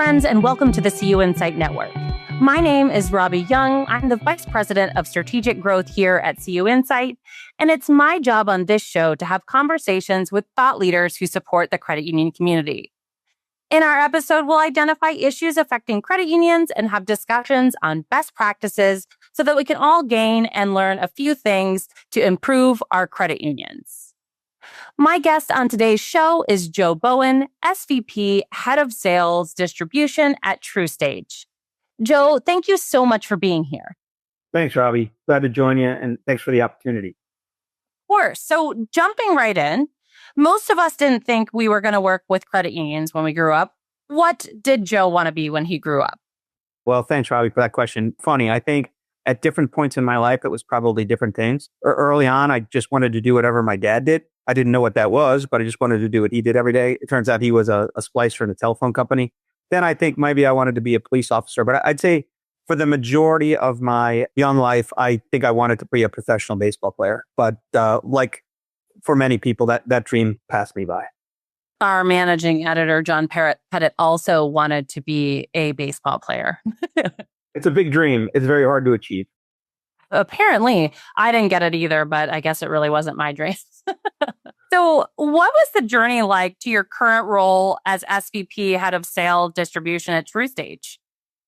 friends, and welcome to the CUInsight Network. My name is Robbie Young. I'm the Vice President of Strategic Growth here at CUInsight, and it's my job on this show to have conversations with thought leaders who support the credit union community. In our episode, we'll identify issues affecting credit unions and have discussions on best practices so that we can all gain and learn a few things to improve our credit unions. My guest on today's show is Joe Boan, SVP, Head of Sales Distribution at TruStage. Joe, thank you so much for being here. Thanks, Robbie. Glad to join you, and thanks for the opportunity. Of course. So jumping right in, most of us didn't think we were going to work with credit unions when we grew up. What did Joe want to be when he grew up? Well, thanks, Robbie, for that question. Funny, I think at different points in my life, it was probably different things. Early on, I just wanted to do whatever my dad did. I didn't know what that was, but I just wanted to do what he did every day. It turns out he was a splicer in a telephone company. Then I think maybe I wanted to be a police officer. But I'd say for the majority of my young life, I think I wanted to be a professional baseball player. But like for many people, that dream passed me by. Our managing editor, John Pettit, also wanted to be a baseball player. It's a big dream. It's very hard to achieve. Apparently, I didn't get it either, but I guess it really wasn't my dream. So what was the journey like to your current role as SVP, Head of Sales Distribution at TruStage?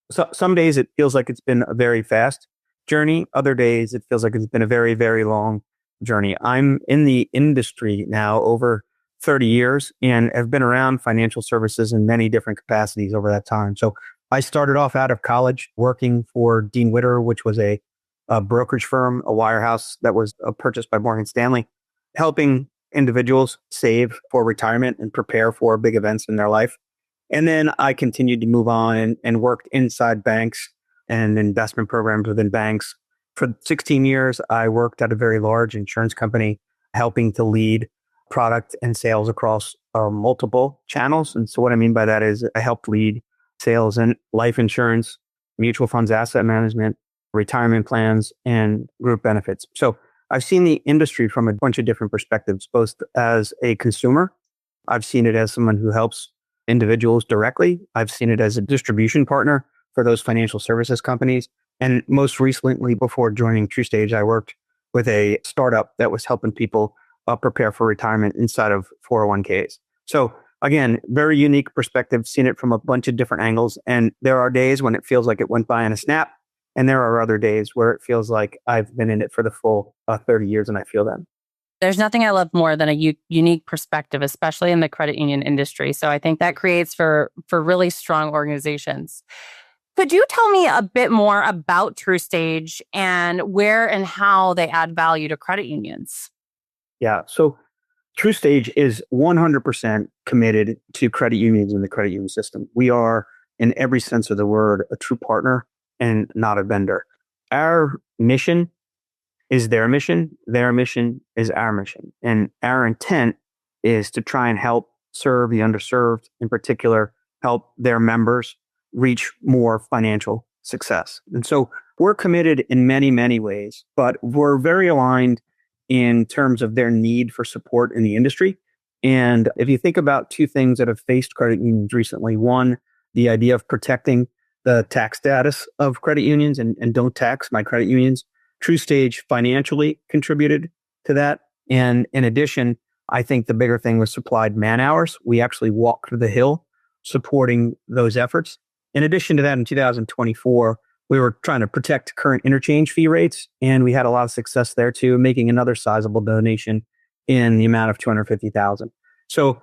So some days it feels like it's been a very fast journey. Other days it feels like it's been a very, very long journey. I'm in the industry now over 30 years and have been around financial services in many different capacities over that time. So I started off out of college working for Dean Witter, which was a brokerage firm, a wirehouse that was purchased by Morgan Stanley, helping individuals save for retirement and prepare for big events in their life. And then I continued to move on and worked inside banks and investment programs within banks. For 16 years, I worked at a very large insurance company, helping to lead product and sales across multiple channels. And so what I mean by that is I helped lead sales in life insurance, mutual funds, asset management, retirement plans, and group benefits. So I've seen the industry from a bunch of different perspectives, both as a consumer. I've seen it as someone who helps individuals directly. I've seen it as a distribution partner for those financial services companies. And most recently, before joining TruStage, I worked with a startup that was helping people prepare for retirement inside of 401ks. So again, very unique perspective, seen it from a bunch of different angles. And there are days when it feels like it went by in a snap. And there are other days where it feels like I've been in it for the full 30 years and I feel that. There's nothing I love more than a unique perspective, especially in the credit union industry. So I think that creates for really strong organizations. Could you tell me a bit more about TruStage and where and how they add value to credit unions? Yeah. So TruStage is 100% committed to credit unions and the credit union system. We are, in every sense of the word, a true partner and not a vendor. Our mission is their mission is our mission. And our intent is to try and help serve the underserved, in particular, help their members reach more financial success. And so we're committed in many, many ways, but we're very aligned in terms of their need for support in the industry. And if you think about two things that have faced credit unions recently, one, the idea of protecting the tax status of credit unions and don't tax my credit unions. TruStage financially contributed to that. And in addition, I think the bigger thing was supplied man hours. We actually walked the hill supporting those efforts. In addition to that, in 2024, we were trying to protect current interchange fee rates. And we had a lot of success there too, making another sizable donation in the amount of $250,000. So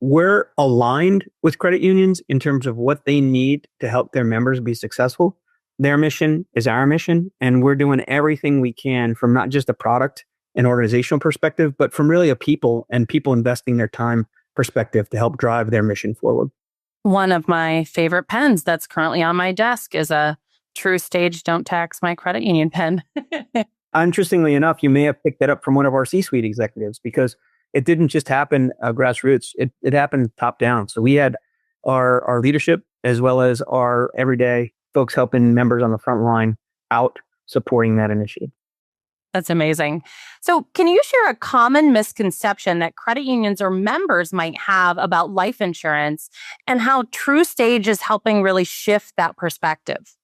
we're aligned with credit unions in terms of what they need to help their members be successful. Their mission is our mission, and we're doing everything we can from not just a product and organizational perspective, but from really a people and people investing their time perspective to help drive their mission forward. One of my favorite pens that's currently on my desk is a TruStage Don't Tax My Credit Union pen. Interestingly enough, you may have picked that up from one of our C-suite executives because it didn't just happen grassroots. It happened top down. So we had our leadership as well as our everyday folks helping members on the front line out supporting that initiative. That's amazing. So, can you share a common misconception that credit unions or members might have about life insurance and how TruStage is helping really shift that perspective?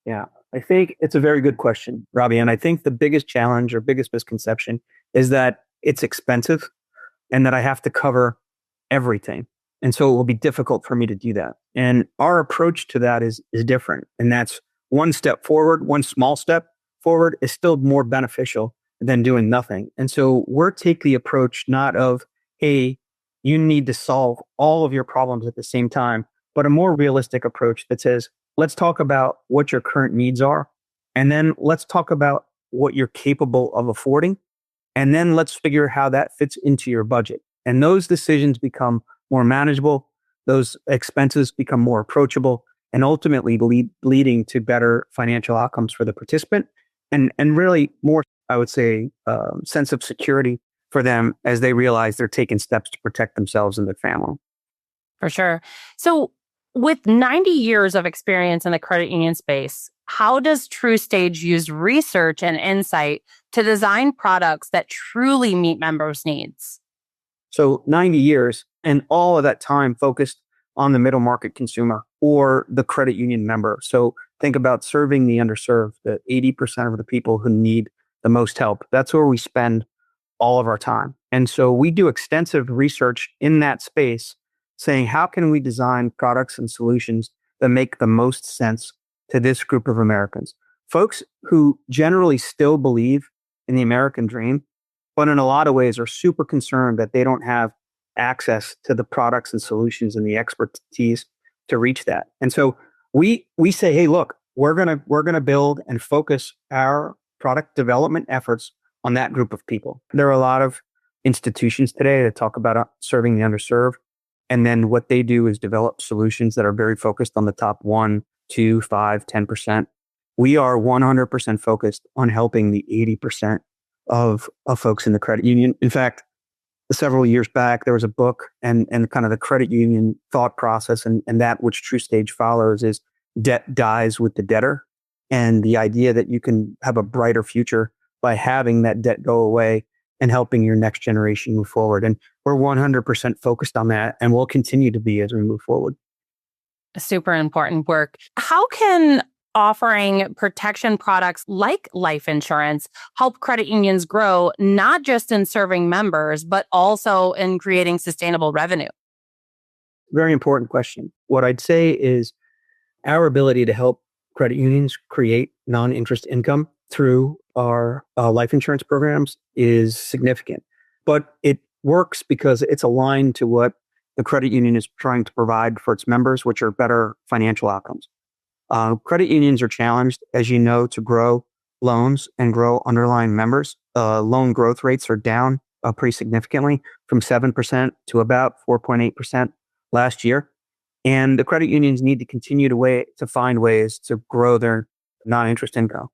Yeah, I think it's a very good question, Robbie. And I think the biggest challenge or biggest misconception is that it's expensive and that I have to cover everything. And so it will be difficult for me to do that. And our approach to that is different. And that's one step forward, one small step forward is still more beneficial than doing nothing. And so we're take the approach not of, hey, you need to solve all of your problems at the same time, but a more realistic approach that says, let's talk about what your current needs are. And then let's talk about what you're capable of affording. And then let's figure how that fits into your budget. And those decisions become more manageable. Those expenses become more approachable and ultimately leading to better financial outcomes for the participant and really more, I would say, sense of security for them as they realize they're taking steps to protect themselves and their family. For sure. So, with 90 years of experience in the credit union space, how does TruStage use research and insight to design products that truly meet members' needs? So 90 years and all of that time focused on the middle market consumer or the credit union member. So think about serving the underserved, the 80% of the people who need the most help. That's where we spend all of our time. And so we do extensive research in that space saying, how can we design products and solutions that make the most sense to this group of Americans? Folks who generally still believe in the American dream, but in a lot of ways are super concerned that they don't have access to the products and solutions and the expertise to reach that. And so we say, hey, look, we're gonna build and focus our product development efforts on that group of people. There are a lot of institutions today that talk about serving the underserved. And then what they do is develop solutions that are very focused on the top 1, 2, 5, 10%. We are 100% focused on helping the 80% of folks in the credit union. In fact, several years back, there was a book and kind of the credit union thought process and that which TruStage follows is debt dies with the debtor. And the idea that you can have a brighter future by having that debt go away and helping your next generation move forward. And we're 100% focused on that and will continue to be as we move forward. Super important work. How can offering protection products like life insurance help credit unions grow, not just in serving members, but also in creating sustainable revenue? Very important question. What I'd say is our ability to help credit unions create non-interest income through our life insurance programs is significant, but it works because it's aligned to what the credit union is trying to provide for its members, which are better financial outcomes. Credit unions are challenged, as you know, to grow loans and grow underlying members. Loan growth rates are down pretty significantly from 7% to about 4.8% last year. And the credit unions need to continue to find ways to grow their non-interest income.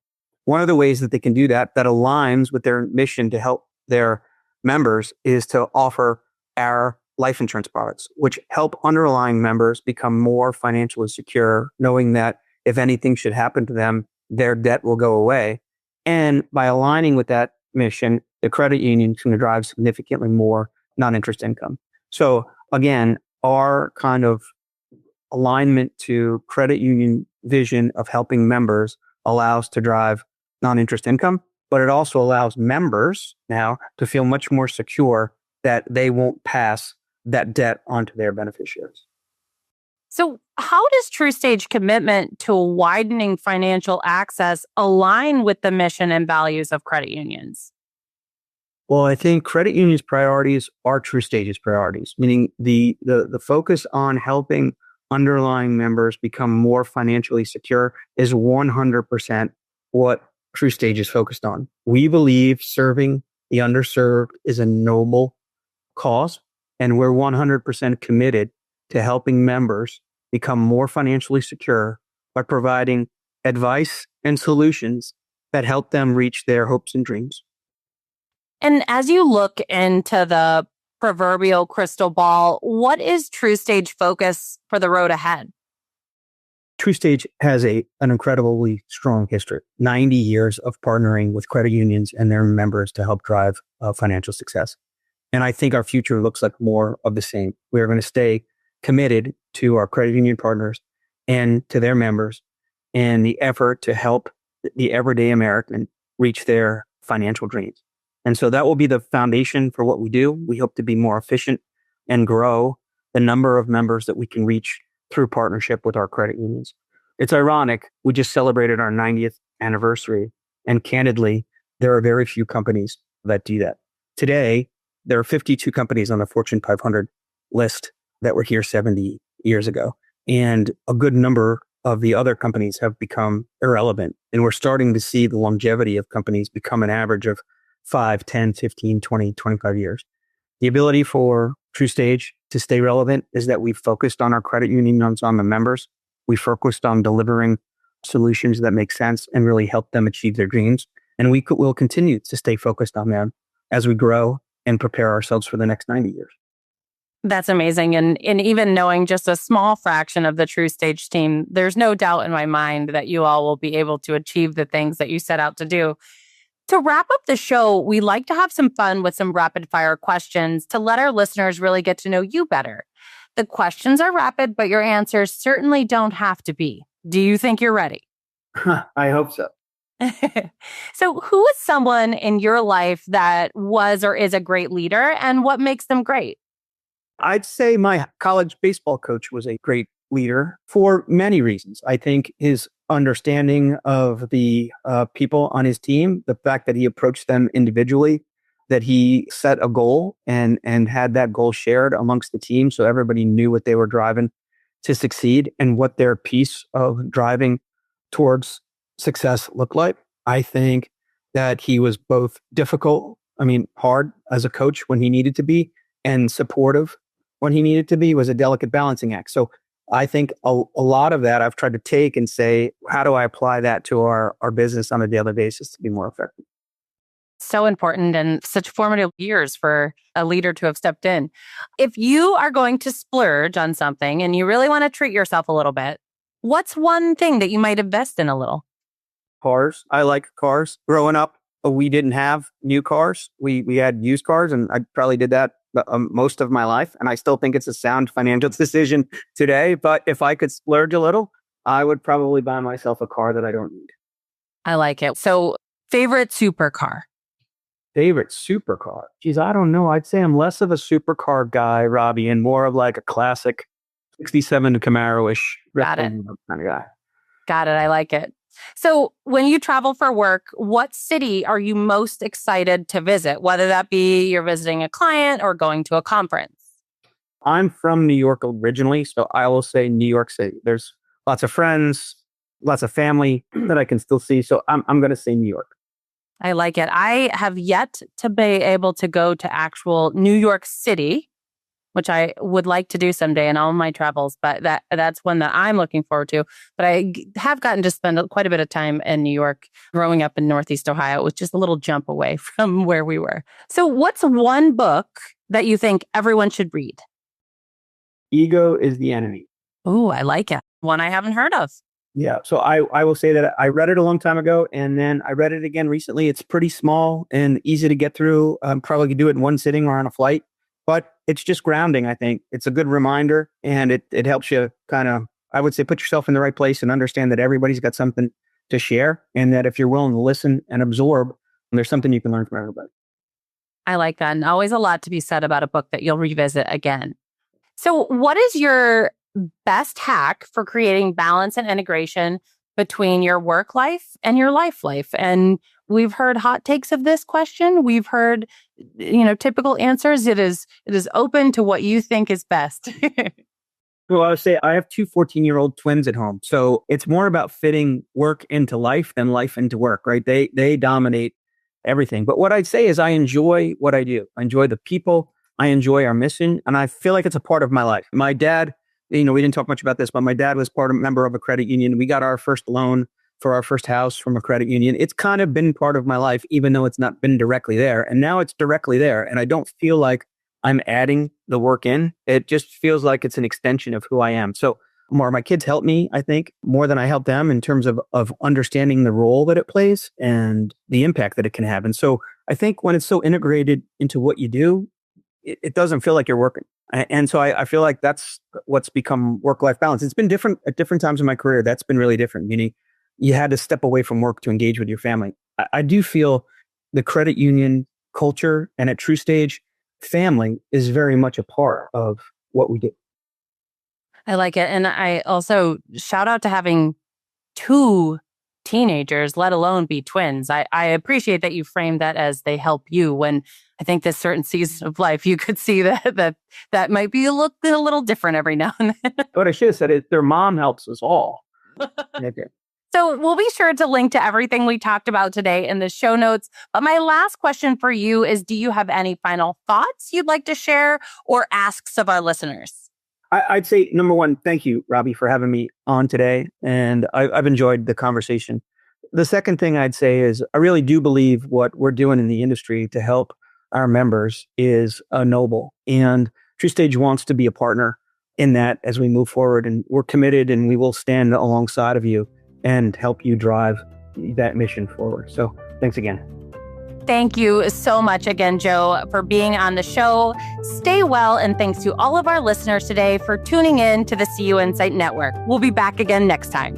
One of the ways that they can do that aligns with their mission to help their members is to offer our life insurance products, which help underlying members become more financially secure, knowing that if anything should happen to them, their debt will go away. And by aligning with that mission, the credit union is going to drive significantly more non-interest income. So again, our kind of alignment to credit union vision of helping members allows to drive non-interest income, but it also allows members now to feel much more secure that they won't pass that debt onto their beneficiaries. So, how does TruStage commitment to widening financial access align with the mission and values of credit unions? Well, I think credit unions' priorities are TruStage's priorities, meaning the focus on helping underlying members become more financially secure is 100% what TruStage is focused on. We believe serving the underserved is a noble cause, and we're 100% committed to helping members become more financially secure by providing advice and solutions that help them reach their hopes and dreams. And as you look into the proverbial crystal ball, what is TruStage focus for the road ahead? TruStage has an incredibly strong history, 90 years of partnering with credit unions and their members to help drive financial success. And I think our future looks like more of the same. We are going to stay committed to our credit union partners and to their members in the effort to help the everyday American reach their financial dreams. And so that will be the foundation for what we do. We hope to be more efficient and grow the number of members that we can reach through partnership with our credit unions. It's ironic. We just celebrated our 90th anniversary. And candidly, there are very few companies that do that. Today, there are 52 companies on the Fortune 500 list that were here 70 years ago. And a good number of the other companies have become irrelevant. And we're starting to see the longevity of companies become an average of 5, 10, 15, 20, 25 years. The ability for TruStage to stay relevant is that we've focused on our credit unions, on the members. We focused on delivering solutions that make sense and really help them achieve their dreams. And will continue to stay focused on them as we grow and prepare ourselves for the next 90 years. That's amazing. And even knowing just a small fraction of the TruStage team, there's no doubt in my mind that you all will be able to achieve the things that you set out to do. To wrap up the show, we like to have some fun with some rapid fire questions to let our listeners really get to know you better. The questions are rapid, but your answers certainly don't have to be. Do you think you're ready? I hope so. So who is someone in your life that was or is a great leader, and what makes them great? I'd say my college baseball coach was a great leader for many reasons. I think his understanding of the people on his team, the fact that he approached them individually, that he set a goal and had that goal shared amongst the team so everybody knew what they were driving to succeed and what their piece of driving towards success looked like. I think that he was both hard as a coach when he needed to be and supportive when he needed to be. Was a delicate balancing act. So I think a lot of that I've tried to take and say, how do I apply that to our business on a daily basis to be more effective? So important and such formative years for a leader to have stepped in. If you are going to splurge on something and you really want to treat yourself a little bit, what's one thing that you might invest in a little? Cars. I like cars. Growing up, we didn't have new cars. We had used cars, and I probably did that most of my life. And I still think it's a sound financial decision today. But if I could splurge a little, I would probably buy myself a car that I don't need. I like it. So favorite supercar? Favorite supercar? Geez, I don't know. I'd say I'm less of a supercar guy, Robbie, and more of like a classic 67 Camaro-ish kind of guy. Got it. I like it. So when you travel for work, what city are you most excited to visit, whether that be you're visiting a client or going to a conference? I'm from New York originally, so I will say New York City. There's lots of friends, lots of family that I can still see. So I'm going to say New York. I like it. I have yet to be able to go to actual New York City, which I would like to do someday in all my travels, but that's one that I'm looking forward to. But I have gotten to spend quite a bit of time in New York growing up in Northeast Ohio. It was just a little jump away from where we were. So what's one book that you think everyone should read? Ego is the Enemy. Oh, I like it. One I haven't heard of. Yeah. So I will say that I read it a long time ago, and then I read it again recently. It's pretty small and easy to get through. Probably could do it in one sitting or on a flight. But it's just grounding, I think. It's a good reminder, and it helps you kind of, I would say, put yourself in the right place and understand that everybody's got something to share, and that if you're willing to listen and absorb, there's something you can learn from everybody. I like that. And always a lot to be said about a book that you'll revisit again. So what is your best hack for creating balance and integration between your work life and your life? And we've heard hot takes of this question. We've heard, typical answers. It is open to what you think is best. Well, I would say I have two 14-year-old twins at home. So it's more about fitting work into life than life into work, right? They dominate everything. But what I'd say is I enjoy what I do. I enjoy the people. I enjoy our mission. And I feel like it's a part of my life. My dad, we didn't talk much about this, but my dad was member of a credit union. We got our first loan for our first house from a credit union. It's kind of been part of my life, even though it's not been directly there. And now it's directly there. And I don't feel like I'm adding the work in. It just feels like it's an extension of who I am. So more. My kids help me, I think, more than I help them in terms of understanding the role that it plays and the impact that it can have. And so I think when it's so integrated into what you do, it doesn't feel like you're working. And so I feel like that's what's become work-life balance. It's been different at different times in my career. That's been really different, meaning you had to step away from work to engage with your family. I do feel the credit union culture and at TruStage, family is very much a part of what we do. I like it. And I also shout out to having two teenagers, let alone be twins. I appreciate that you framed that as they help you, when I think this certain season of life, you could see that might be a little different every now and then. What I should have said is their mom helps us all. So we'll be sure to link to everything we talked about today in the show notes. But my last question for you is, do you have any final thoughts you'd like to share or asks of our listeners? I'd say, number one, thank you, Robbie, for having me on today. And I've enjoyed the conversation. The second thing I'd say is I really do believe what we're doing in the industry to help our members is noble. And TruStage wants to be a partner in that as we move forward. And we're committed and we will stand alongside of you and help you drive that mission forward. So thanks again. Thank you so much again, Joe, for being on the show. Stay well, and thanks to all of our listeners today for tuning in to the CUInsight Network. We'll be back again next time.